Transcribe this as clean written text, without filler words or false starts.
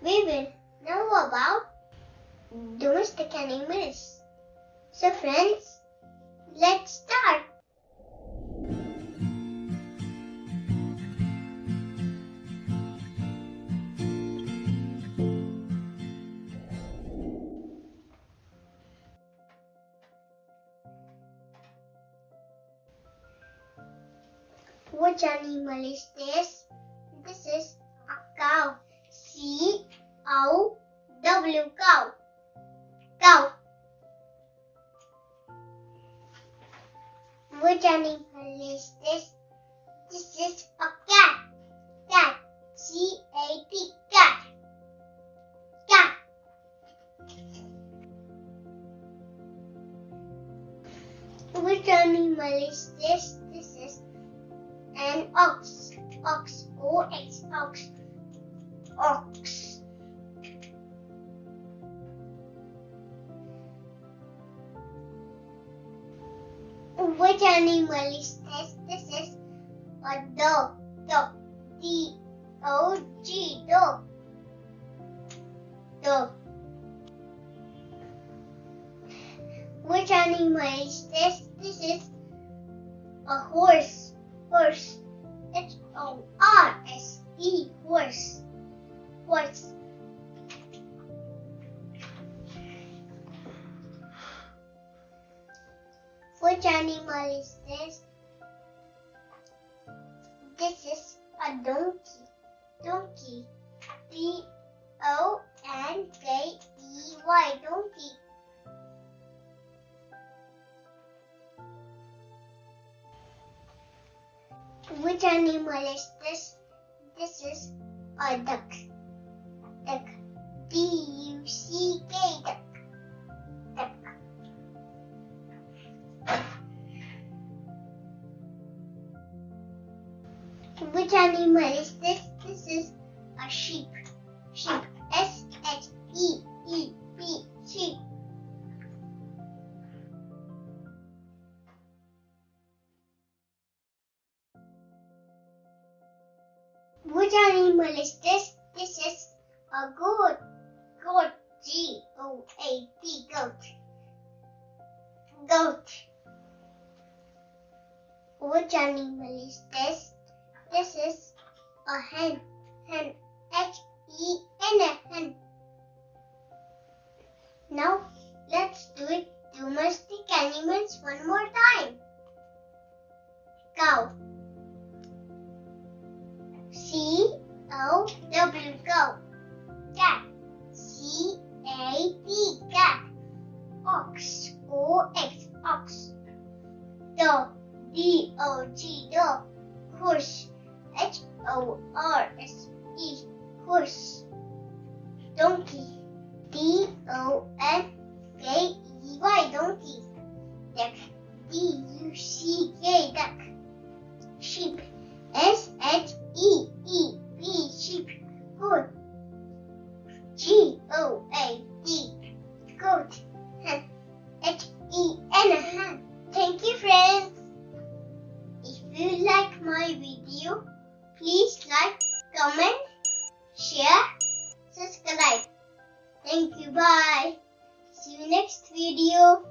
we will know about domestic animals. So friends, let's start. Which animal is this? This is a cow. C-O-W, cow. Cow. Which animal is this? This is a cat. Cat. C-A-T, cat. Cat. Which animal is this? This is an ox. Ox. O-X. Ox. Ox. Which animal is this? This is a dog. Dog. D-O-G. Dog. Dog. Which animal is this? This is a horse. Horse. H-O-R-S-E. Horse. Horse. Which animal is this? This is a donkey. Donkey. D-O-N-K-E-Y. Donkey. Which animal is this? This is a duck. Duck. D-U-C-K. Duck. Duck. Which animal is this? This is a sheep. Sheep. S-H-E-E-P. Sheep. Which animal is this? This is a goat. Goat. G-O-A-T. Goat. Goat. Which animal is this? This is a hen. Hen. H-E-N. Hen. Now, let's do it domestic animals one more time. Cow. C-O-W, cow. Cat. C-A-T, cat. Ox. O-X, ox. Dog. D-O-G, dog. Horse. H-O-R-S-E, horse. Donkey. D-O-N-K-E-Y, donkey. Duck. D-U-C-K, duck. Sheep. S-H-E-E-P, sheep. Goat. G-O-A-T, goat. Hen. H-E-N, hen. Thank you, friends. If you like my video, please like, comment, share, subscribe. Thank you. Bye. See you next video.